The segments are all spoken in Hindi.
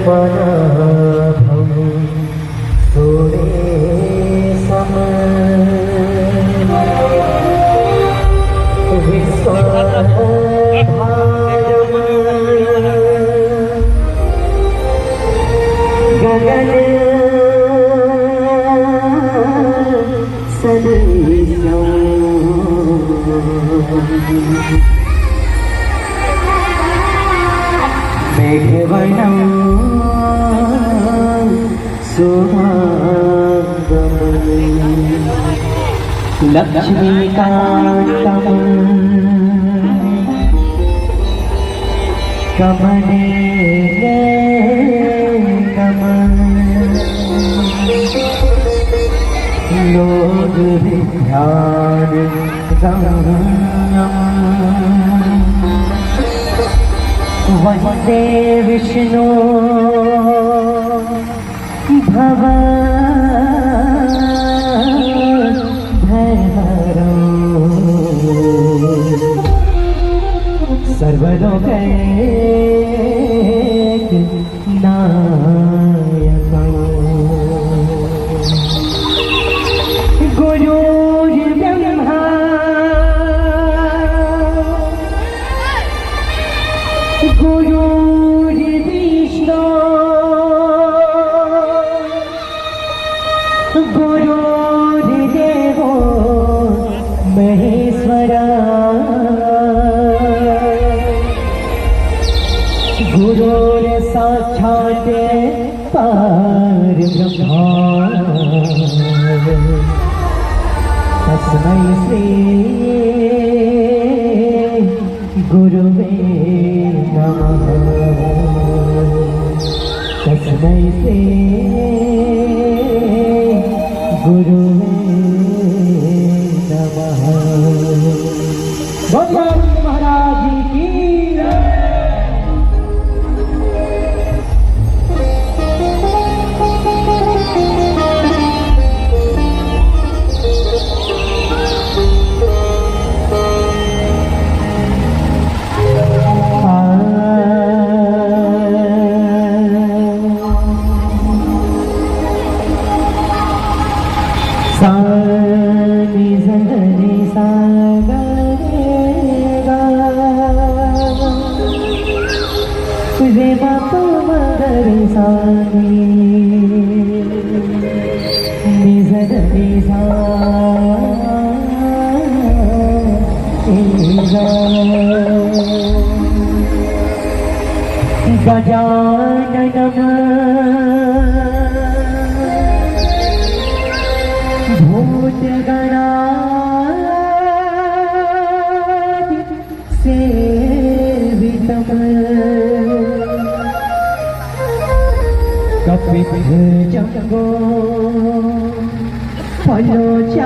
पद्मनाभं सुरेशं विश्वभारं गगन सदृशं मेघवर्णं सुहागमनं लक्ष्मीकान्तं कमनीयतमं लोकविद्यानगम्यं वन्दे विष्णु भवधरं सर्वलोकैकनायकं गुरुर्ब्रह्मा गुरुर्विष्णु गुरुर्देवो महेश्वरा गुरुर्साक्षात् परब्रह्मा तस्मै श्री गुरुवे नमः तस्मै श्री गुरुवे नमः। भगवान महाराज की सानी सगरी सागरेगा रे बाप मगरी सानी निजरी सागा गजाननम् भूतगणादिसेवितं कपिध्वजं फलोचारुभक्षणम्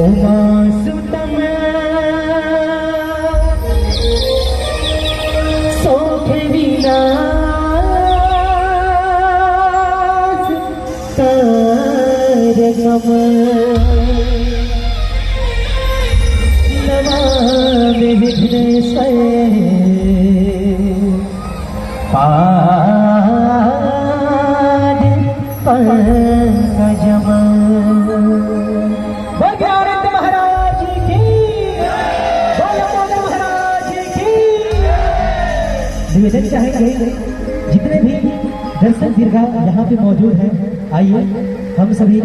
उमासुतं सौख्यविना नमामि विघ्नेश्वराय पाद पंकजम्। भगवानंद महाराज की महाराज की निवेदन चाहेंगे जितने भी दर्शक दीर्घा यहाँ पे मौजूद हैं, आइए हम सभी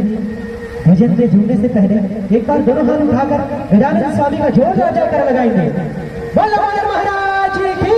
भजन में जुड़ने से पहले एक बार दोनों हाथ उठाकर गजानन स्वामी का जोर जाकर लगाएंगे। भगवान महाराज की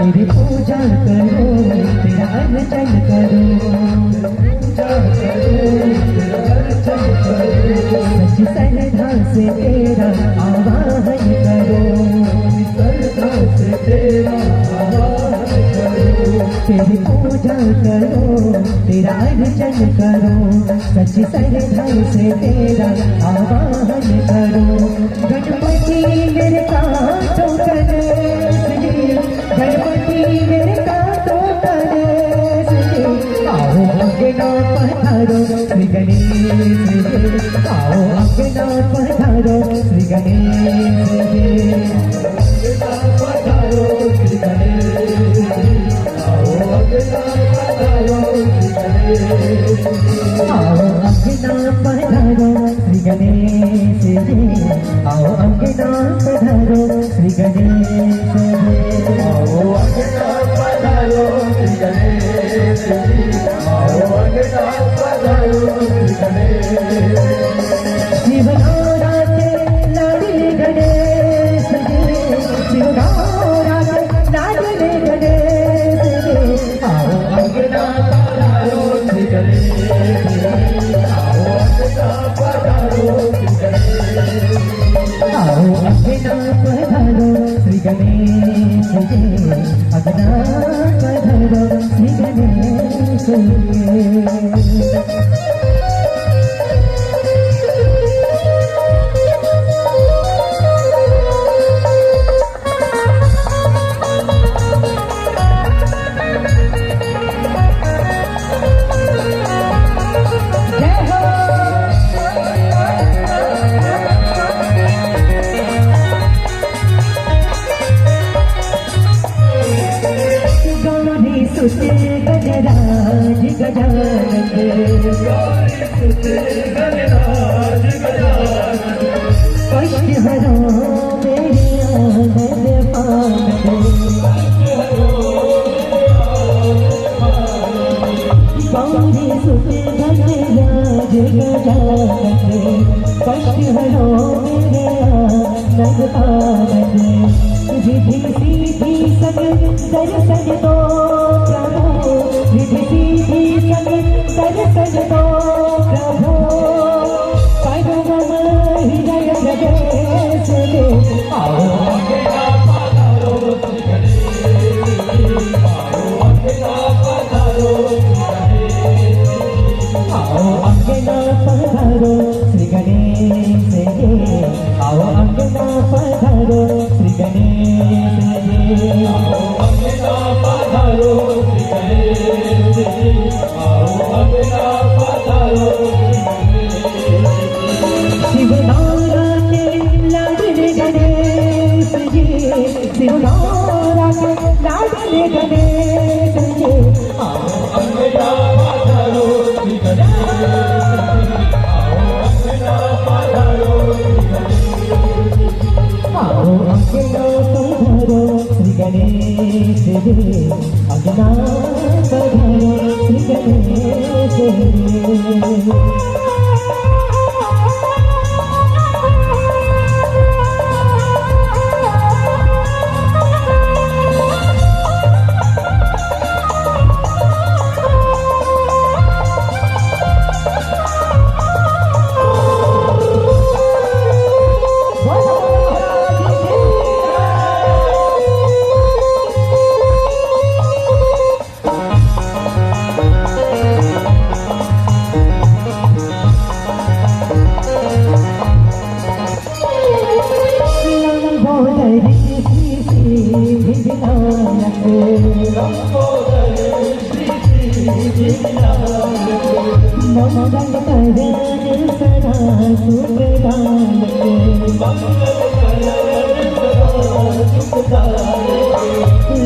तेरी पूजा करो तेरा अर्चन करो, पूजा करो तेरा अर्चन करो, सच्ची श्रद्धा से तेरा आवाहन करो, श्रद्धा से तेरा आवाहन करो, तेरी पूजा करो तेरा अर्चन करो, सच्ची श्रद्धा से तेरा आवाहन करो। गणपति मेरे कांटों गणेश जी, गणपति मेरे कांटों गणेश जी, आओ अंगना पधारो श्री गणेश जी, आओ अंगना पधारो श्री गणेश जी, अंगना पधारो श्री गणेश जी, आओ अंगना पधारो श्री गणेश जी, आओ अंगना पधारो श्री गणेश जी, आओ अंगना पधारो श्री गणेश जी, आओ अंगना पधारो श्री गणेश जी, आओ अंगना पधारो श्री गणेश जी। शिवगौरा के लाडले गणेश जी, शिवगौरा के लाडले गणेश जी, आओ अंगना पधारो श्री गणेश जी, आओ अंगना पधारो श्री गणेश जी, आओ अंगना पधारो श्री गणेश जी, अंगना पधारो श्री गणेश जी। सुते गजराज गजानन, सुते गजराज गजानन, कष्ट हरो मेरे आनंद आनंद, गौरी सुते गजराज गजानन, कष्ट हरो मेरे आनंद आनंद, रिद्धि सिद्धि सब दर्शन दो प्रभु, रिद्धि सिद्धि सब दर्शन दो प्रभु, परम हृदय प्रदेश दे, आओ अंगना पधारो श्री गणेश जी, आओ अंगना पधारो श्री गणेश जी, आओ अंगना पधारो श्री गणेश जी, आओ अंगना पधारो श्री गणेश जी, आओ अंगना पधारो श्री गणेश जी, आओ अंगना पधारो शिवगौरा के लाडले गणेश जी, शिवगौरा के लाडले गणेश जी, आओ अंगना पधारो श्री गणेश जी, आओ अंगना पधारो श्री गणेश जी, आओ अंगना पधारो श्री गणेश जी, अंगना पधारो श्री गणेश जी। मंगल करण सदा सुखदायक, मंगल करण सदा सुखदायक,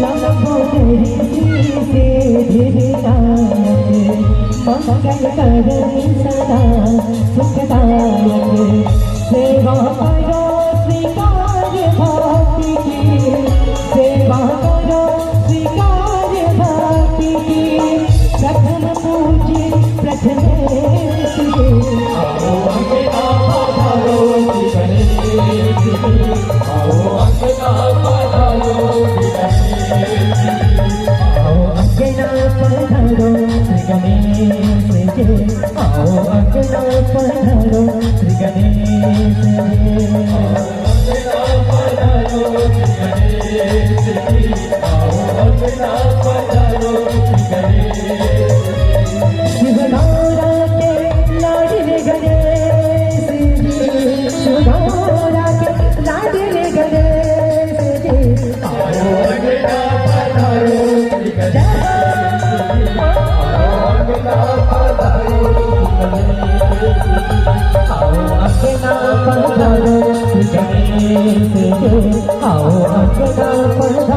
लंबोदरी से धीरदायक, मंगल करण सदा सुखदायक, सेवा करो स्वीकार भक्ति की, सेवा करो स्वीकार भक्ति की, प्रथम पूज्य प्रथमेश जी, आओ अंगना पधारो श्री गणेश जी, आओ अंगना पधारो श्री गणेश जी, श्री गणेश शिवगौरा के लाडले गणेश जी, शिवगौरा के लाडले गणेश जी, आओ अंगना पधारो श्री गणेश, आओ अंगना पधारो श्री गणेश, आओ अंगना पधारो